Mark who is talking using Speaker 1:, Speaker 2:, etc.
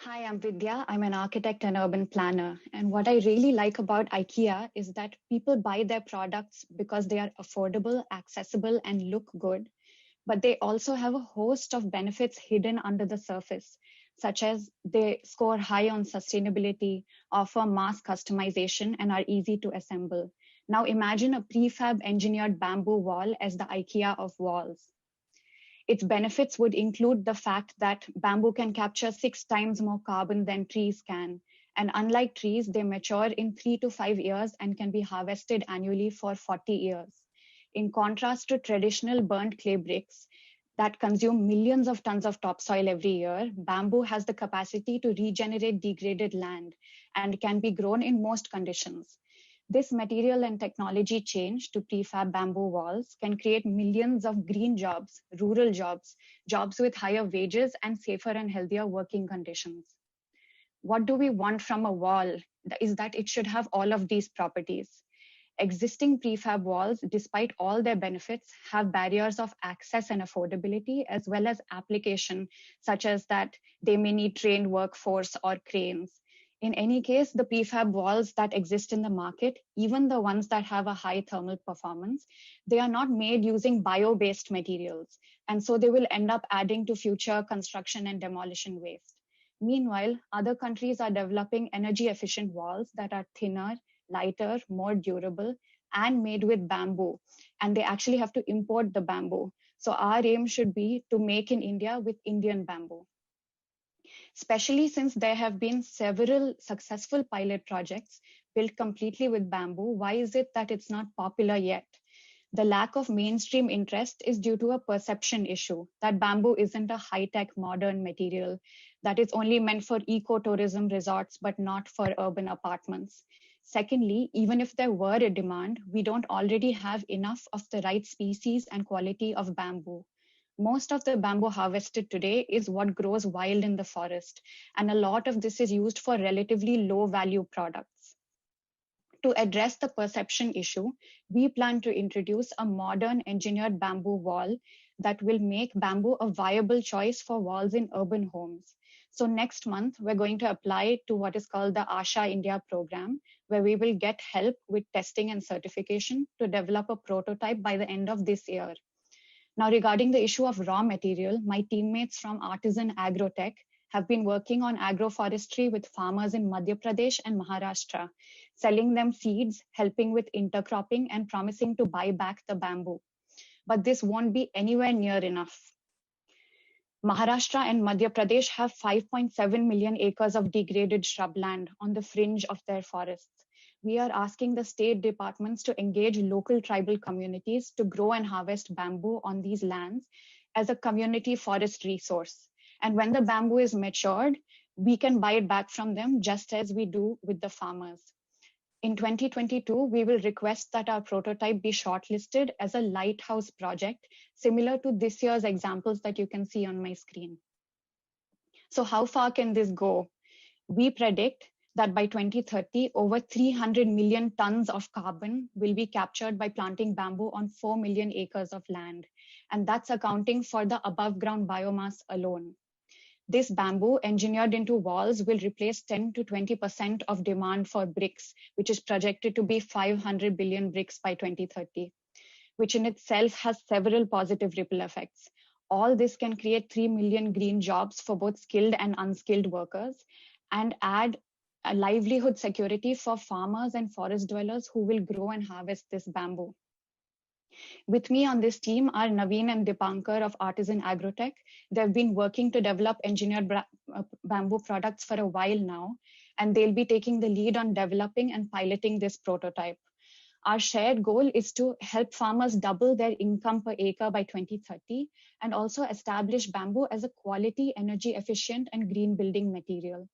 Speaker 1: Hi, I'm Vidya. I'm an architect and urban planner. And what I really like about IKEA is that people buy their products because they are affordable, accessible, and look good. But they also have a host of benefits hidden under the surface, such as they score high on sustainability, offer mass customization, and are easy to assemble. Now imagine a prefab engineered bamboo wall as the IKEA of walls. Its benefits would include the fact that bamboo can capture 6 times more carbon than trees can. And unlike trees, they mature in 3 to 5 years and can be harvested annually for 40 years. In contrast to traditional burnt clay bricks that consume millions of tons of topsoil every year, bamboo has the capacity to regenerate degraded land and can be grown in most conditions. This material and technology change to prefab bamboo walls can create millions of green jobs, rural jobs, jobs with higher wages and safer and healthier working conditions. What do we want from a wall? Is that it should have all of these properties. Existing prefab walls, despite all their benefits, have barriers of access and affordability, as well as application, such as that they may need trained workforce or cranes. In any case, the prefab walls that exist in the market, even the ones that have a high thermal performance, they are not made using bio-based materials. And so they will end up adding to future construction and demolition waste. Meanwhile, other countries are developing energy efficient walls that are thinner, lighter, more durable, and made with bamboo. And they actually have to import the bamboo. So our aim should be to make in India with Indian bamboo. Especially since there have been several successful pilot projects built completely with bamboo, why is it that it's not popular yet? The lack of mainstream interest is due to a perception issue that bamboo isn't a high-tech modern material, that it's only meant for ecotourism resorts, but not for urban apartments. Secondly, even if there were a demand, we don't already have enough of the right species and quality of bamboo. Most of the bamboo harvested today is what grows wild in the forest, and a lot of this is used for relatively low value products. To address the perception issue, we plan to introduce a modern engineered bamboo wall that will make bamboo a viable choice for walls in urban homes. So next month, we're going to apply to what is called the Asha India program, where we will get help with testing and certification to develop a prototype by the end of this year. Now, regarding the issue of raw material, my teammates from Artisan Agrotech have been working on agroforestry with farmers in Madhya Pradesh and Maharashtra, selling them seeds, helping with intercropping, and promising to buy back the bamboo. But this won't be anywhere near enough. Maharashtra and Madhya Pradesh have 5.7 million acres of degraded shrubland on the fringe of their forests. We are asking the state departments to engage local tribal communities to grow and harvest bamboo on these lands as a community forest resource. And when the bamboo is matured, we can buy it back from them just as we do with the farmers. In 2022, we will request that our prototype be shortlisted as a lighthouse project, similar to this year's examples that you can see on my screen. So how far can this go? We predict that by 2030, over 300 million tons of carbon will be captured by planting bamboo on 4 million acres of land. And that's accounting for the above ground biomass alone. This bamboo engineered into walls will replace 10 to 20% of demand for bricks, which is projected to be 500 billion bricks by 2030, which in itself has several positive ripple effects. All this can create 3 million green jobs for both skilled and unskilled workers and add a livelihood security for farmers and forest dwellers who will grow and harvest this bamboo. With me on this team are Naveen and Dipankar of Artisan Agrotech. They've been working to develop engineered bamboo products for a while now, and they'll be taking the lead on developing and piloting this prototype. Our shared goal is to help farmers double their income per acre by 2030 and also establish bamboo as a quality, energy efficient, and green building material.